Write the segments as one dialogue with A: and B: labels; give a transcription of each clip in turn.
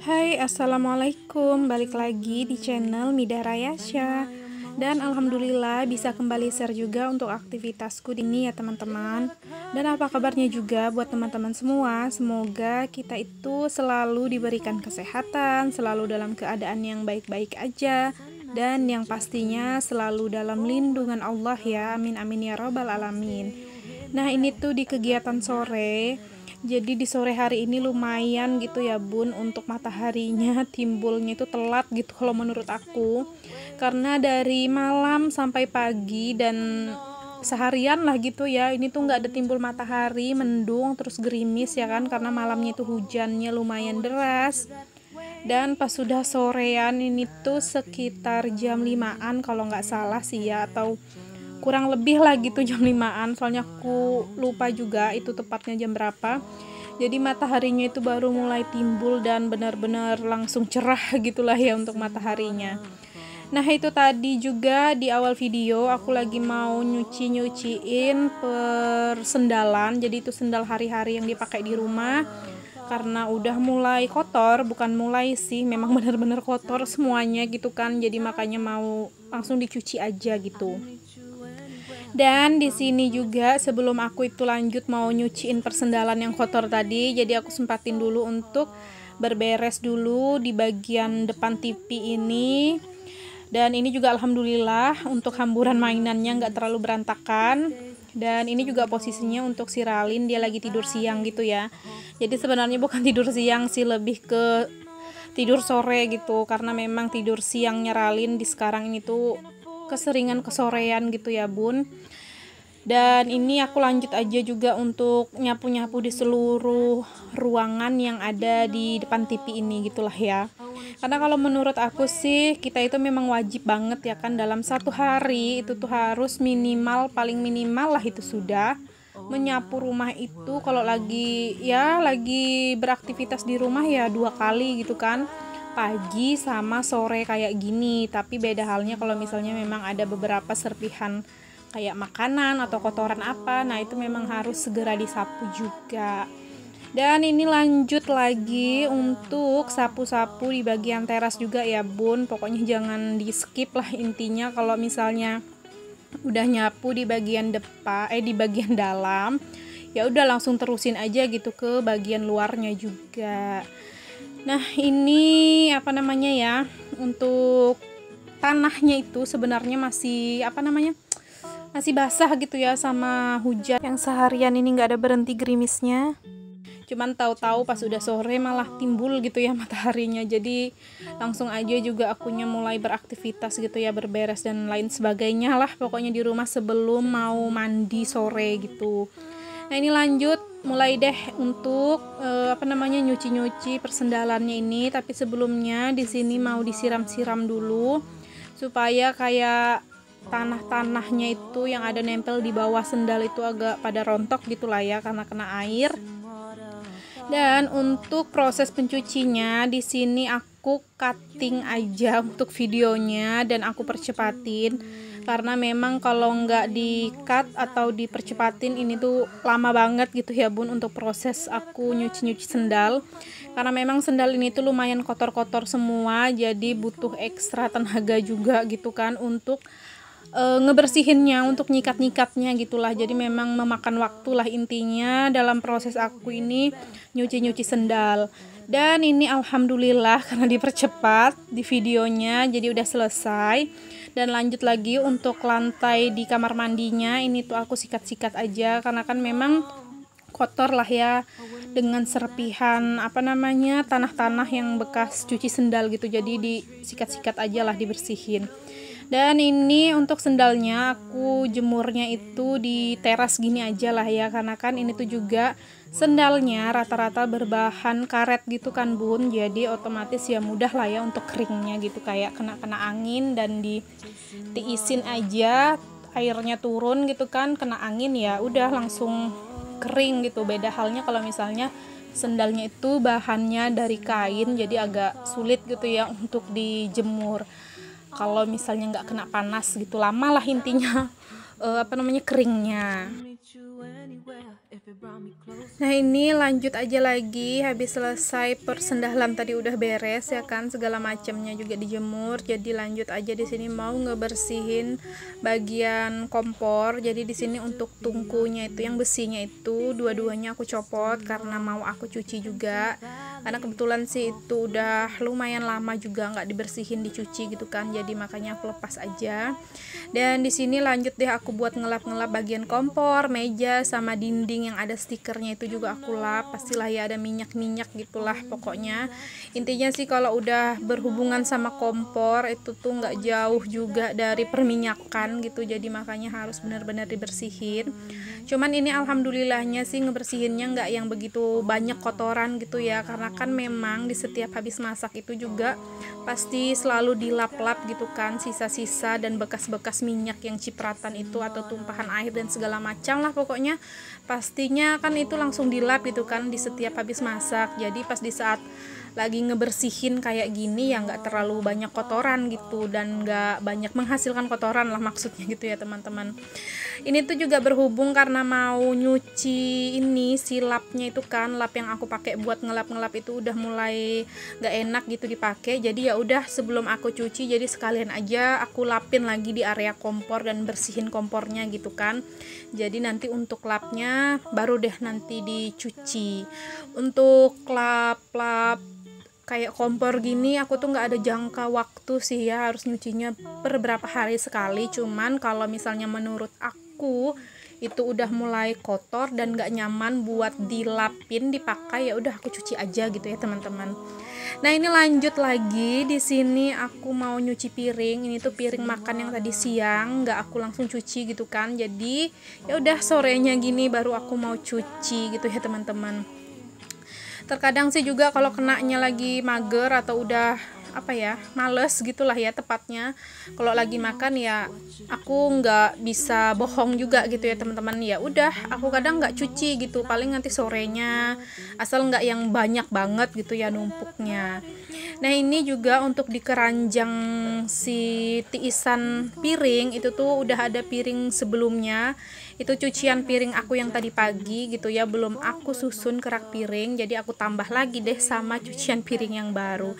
A: Hai, assalamualaikum. Balik lagi di channel Mida Rayasya. Dan alhamdulillah bisa kembali share juga untuk aktivitasku ini ya teman-teman. Dan apa kabarnya juga buat teman-teman semua. Semoga kita itu selalu diberikan kesehatan, selalu dalam keadaan yang baik-baik aja, dan yang pastinya selalu dalam lindungan Allah ya. Amin amin ya robbal alamin. Nah, ini tuh di kegiatan sore. Jadi di sore hari ini lumayan gitu ya bun, untuk mataharinya timbulnya itu telat gitu kalau menurut aku, karena dari malam sampai pagi dan seharian lah gitu ya, ini tuh nggak ada timbul matahari, mendung terus gerimis ya kan, karena malamnya itu hujannya lumayan deras. Dan pas sudah sorean ini tuh sekitar jam 5-an kalau nggak salah sih ya, atau kurang lebih lah gitu jam 5-an, soalnya aku lupa juga itu tepatnya jam berapa. Jadi mataharinya itu baru mulai timbul dan benar-benar langsung cerah gitulah ya untuk mataharinya. Nah, itu tadi juga di awal video aku lagi mau nyuciin persendalan. Jadi itu sendal hari-hari yang dipakai di rumah, karena udah mulai kotor, bukan mulai sih, memang benar-benar kotor semuanya gitu kan. Jadi makanya mau langsung dicuci aja gitu. Dan di sini juga sebelum aku itu lanjut mau nyuciin persendalan yang kotor tadi, jadi aku sempatin dulu untuk berberes dulu di bagian depan TV ini. Dan ini juga alhamdulillah untuk hamburan mainannya nggak terlalu berantakan. Dan ini juga posisinya untuk si Ralin, dia lagi tidur siang gitu ya. Jadi sebenarnya bukan tidur siang sih, lebih ke tidur sore gitu, karena memang tidur siangnya Ralin di sekarang ini tuh keseringan kesorean gitu ya bun. Dan ini aku lanjut aja juga untuk nyapu-nyapu di seluruh ruangan yang ada di depan TV ini gitulah ya. Karena kalau menurut aku sih, kita itu memang wajib banget ya kan, dalam satu hari itu tuh harus minimal, paling minimal lah itu sudah menyapu rumah itu. Kalau lagi beraktivitas di rumah ya 2 kali gitu kan, pagi sama sore kayak gini. Tapi beda halnya kalau misalnya memang ada beberapa serpihan kayak makanan atau kotoran apa, nah itu memang harus segera disapu juga. Dan ini lanjut lagi untuk sapu-sapu di bagian teras juga ya bun. Pokoknya jangan di skip lah intinya. Kalau misalnya udah nyapu di bagian depan, di bagian dalam, ya udah langsung terusin aja gitu ke bagian luarnya juga. Nah, ini apa namanya ya, untuk tanahnya itu sebenarnya masih masih basah gitu ya sama hujan yang seharian ini nggak ada berhenti gerimisnya. Cuman tahu-tahu pas udah sore malah timbul gitu ya mataharinya. Jadi langsung aja juga akunya mulai beraktivitas gitu ya, berberes dan lain sebagainya lah pokoknya di rumah sebelum mau mandi sore gitu. Nah, ini lanjut mulai deh untuk nyuci-nyuci persendalannya ini. Tapi sebelumnya di sini mau disiram-siram dulu supaya kayak tanah-tanahnya itu yang ada nempel di bawah sendal itu agak pada rontok gitulah ya, karena kena air. Dan untuk proses pencucinya di sini aku cutting aja untuk videonya dan aku percepatin, karena memang kalau nggak di cut atau dipercepatin ini tuh lama banget gitu ya bun untuk proses aku nyuci-nyuci sendal. Karena memang sendal ini tuh lumayan kotor-kotor semua, jadi butuh ekstra tenaga juga gitu kan untuk ngebersihinnya, untuk nyikat-nyikatnya gitulah. Jadi memang memakan waktu lah intinya dalam proses aku ini nyuci-nyuci sendal. Dan ini alhamdulillah karena dipercepat di videonya jadi udah selesai. Dan lanjut lagi untuk lantai di kamar mandinya, ini tuh aku sikat-sikat aja karena kan memang kotor lah ya, dengan serpihan tanah-tanah yang bekas cuci sendal gitu. Jadi disikat-sikat aja lah, dibersihin. Dan ini untuk sendalnya aku jemurnya itu di teras gini aja lah ya, karena kan ini tuh juga sendalnya rata-rata berbahan karet gitu kan bun, jadi otomatis ya mudah lah ya untuk keringnya gitu, kayak kena angin dan ditiisin aja airnya turun gitu kan, kena angin ya udah langsung kering gitu. Beda halnya kalau misalnya sendalnya itu bahannya dari kain, jadi agak sulit gitu ya untuk dijemur. Kalau misalnya nggak kena panas gitu, lama lah intinya keringnya. Nah ini lanjut aja lagi, habis selesai persendalan tadi udah beres ya kan, segala macamnya juga dijemur. Jadi lanjut aja di sini mau ngebersihin bagian kompor. Jadi di sini untuk tungkunya itu yang besinya itu dua-duanya aku copot karena mau aku cuci juga. Karena kebetulan sih itu udah lumayan lama juga nggak dibersihin, dicuci gitu kan. Jadi makanya aku lepas aja. Dan di sini lanjut deh aku buat ngelap-ngelap bagian kompor, meja sama dinding yang ada stikernya itu juga aku lap. Pastilah ya ada minyak-minyak gitulah pokoknya. Intinya sih kalau udah berhubungan sama kompor itu tuh nggak jauh juga dari perminyakan gitu. Jadi makanya harus benar-benar dibersihin. Cuman ini alhamdulillahnya sih ngebersihinnya nggak yang begitu banyak kotoran gitu ya, karena kan memang di setiap habis masak itu juga pasti selalu dilap-lap gitu kan, sisa-sisa dan bekas-bekas minyak yang cipratan itu atau tumpahan air dan segala macam lah pokoknya pastinya kan itu langsung dilap gitu kan di setiap habis masak. Jadi pas di saat lagi ngebersihin kayak gini ya nggak terlalu banyak kotoran gitu dan nggak banyak menghasilkan kotoran lah maksudnya gitu ya teman-teman. Ini tuh juga berhubung karena mau nyuci ini si lapnya itu kan, lap yang aku pakai buat ngelap-ngelap itu udah mulai nggak enak gitu dipakai. Jadi ya udah sebelum aku cuci jadi sekalian aja aku lapin lagi di area kompor dan bersihin kompornya gitu kan. Jadi nanti untuk lapnya baru deh nanti dicuci. Untuk lap-lap kayak kompor gini aku tuh nggak ada jangka waktu sih ya, harus nyucinya per berapa hari sekali. Cuman kalau misalnya menurut aku itu udah mulai kotor dan nggak nyaman buat dilapin dipakai, ya udah aku cuci aja gitu ya teman-teman. Nah ini lanjut lagi di sini aku mau nyuci piring. Ini tuh piring makan yang tadi siang nggak aku langsung cuci gitu kan, jadi ya udah sorenya gini baru aku mau cuci gitu ya teman-teman. Terkadang sih juga kalau kenanya lagi mager atau udah apa ya males gitulah ya tepatnya, kalau lagi makan ya aku nggak bisa bohong juga gitu ya teman-teman. Ya udah aku kadang nggak cuci gitu, paling nanti sorenya, asal nggak yang banyak banget gitu ya numpuknya. Nah ini juga untuk di keranjang si tiisan piring itu tuh udah ada piring sebelumnya, itu cucian piring aku yang tadi pagi gitu ya, belum aku susun kerak piring, jadi aku tambah lagi deh sama cucian piring yang baru.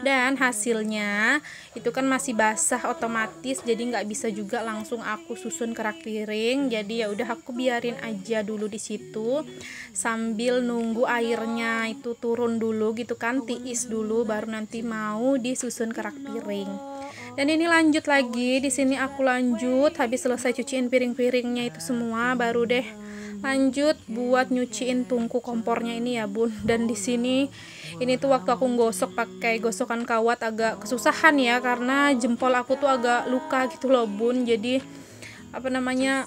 A: Dan hasilnya itu kan masih basah otomatis, jadi nggak bisa juga langsung aku susun kerak piring. Jadi ya udah aku biarin aja dulu di situ sambil nunggu airnya itu turun dulu gitu kan, tiis dulu baru nanti mau disusun kerak piring. Dan ini lanjut lagi di sini aku lanjut habis selesai cuciin piring-piringnya itu semua baru deh lanjut buat nyuciin tungku kompornya ini ya bun. Dan di sini ini tuh waktu aku gosok pakai gosokan kawat agak kesusahan ya, karena jempol aku tuh agak luka gitu loh bun. Jadi apa namanya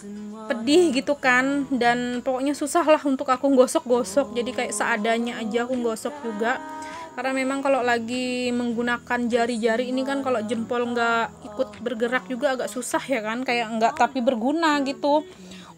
A: pedih gitu kan, dan pokoknya susah lah untuk aku gosok-gosok, jadi kayak seadanya aja aku gosok juga. Karena memang kalau lagi menggunakan jari-jari ini kan kalau jempol nggak ikut bergerak juga agak susah ya kan, kayak nggak tapi berguna gitu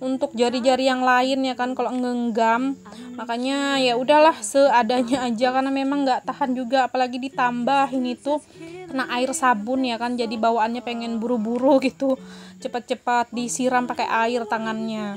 A: untuk jari-jari yang lain ya kan kalau ngenggam. Makanya ya udahlah seadanya aja karena memang nggak tahan juga, apalagi ditambah ini tuh kena air sabun ya kan, jadi bawaannya pengen buru-buru gitu cepat-cepat disiram pakai air tangannya.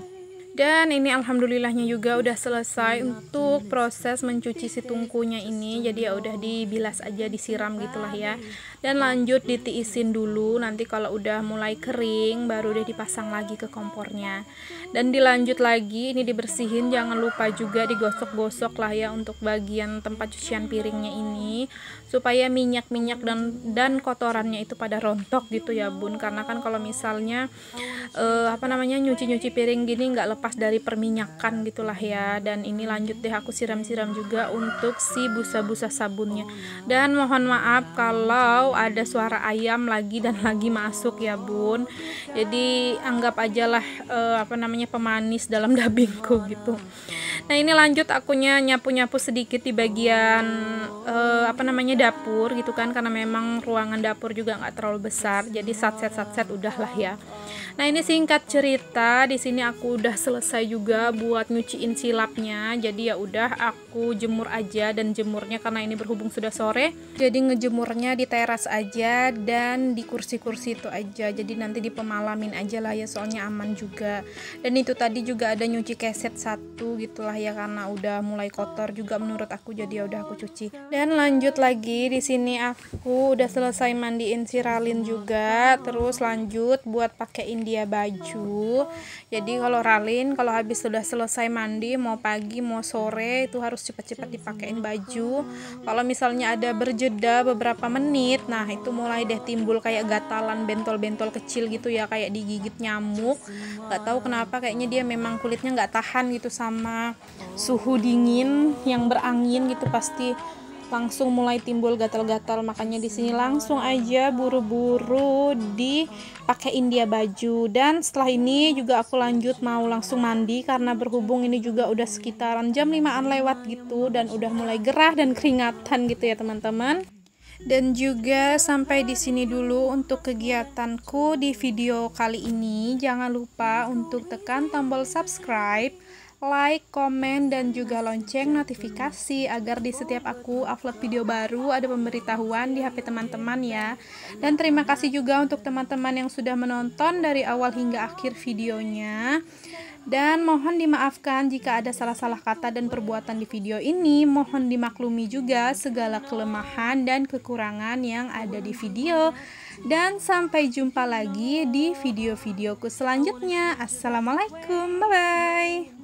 A: Dan ini alhamdulillahnya juga udah selesai untuk proses mencuci si tungkunya ini. Jadi ya udah dibilas aja, disiram gitulah ya. Dan lanjut ditiisin dulu, nanti kalau udah mulai kering baru deh dipasang lagi ke kompornya. Dan dilanjut lagi ini dibersihin, jangan lupa juga digosok-gosok lah ya untuk bagian tempat cucian piringnya ini, supaya minyak-minyak dan kotorannya itu pada rontok gitu ya bun. Karena kan kalau misalnya nyuci-nyuci piring gini nggak lepas dari perminyakan gitulah ya. Dan ini lanjut deh aku siram-siram juga untuk si busa-busa sabunnya. Dan mohon maaf kalau ada suara ayam lagi dan lagi masuk ya bun, jadi anggap ajalah pemanis dalam dabingku gitu. Nah ini lanjut akunya nyapu-nyapu sedikit di bagian dapur gitu kan, karena memang ruangan dapur juga nggak terlalu besar, jadi satset udahlah ya. Nah, ini singkat cerita, di sini aku udah selesai juga buat nyuciin silapnya. Jadi ya udah aku jemur aja, dan jemurnya karena ini berhubung sudah sore, jadi ngejemurnya di teras aja dan di kursi-kursi itu aja. Jadi nanti dipemalamin aja lah ya, soalnya aman juga. Dan itu tadi juga ada nyuci keset satu gitulah ya, karena udah mulai kotor juga menurut aku, jadi ya udah aku cuci. Dan lanjut lagi, di sini aku udah selesai mandiin si Ralin juga, terus lanjut buat pakein dia baju. Jadi kalau Ralin kalau habis sudah selesai mandi, mau pagi mau sore itu harus cepat-cepat dipakein baju. Kalau misalnya ada berjeda beberapa menit, nah itu mulai deh timbul kayak gatalan, bentol-bentol kecil gitu ya, kayak digigit nyamuk. Gak tahu kenapa, kayaknya dia memang kulitnya nggak tahan gitu sama suhu dingin yang berangin gitu, pasti langsung mulai timbul gatal-gatal. Makanya di sini langsung aja buru-buru dipakein dia baju. Dan setelah ini juga aku lanjut mau langsung mandi, karena berhubung ini juga udah sekitaran jam 5-an lewat gitu, dan udah mulai gerah dan keringatan gitu ya teman-teman. Dan juga sampai di sini dulu untuk kegiatanku di video kali ini. Jangan lupa untuk tekan tombol subscribe, like, komen, dan juga lonceng notifikasi agar di setiap aku upload video baru ada pemberitahuan di HP teman-teman ya. Dan terima kasih juga untuk teman-teman yang sudah menonton dari awal hingga akhir videonya. Dan mohon dimaafkan jika ada salah-salah kata dan perbuatan di video ini. Mohon dimaklumi juga segala kelemahan dan kekurangan yang ada di video. Dan sampai jumpa lagi di video-videoku selanjutnya. Assalamualaikum, bye-bye.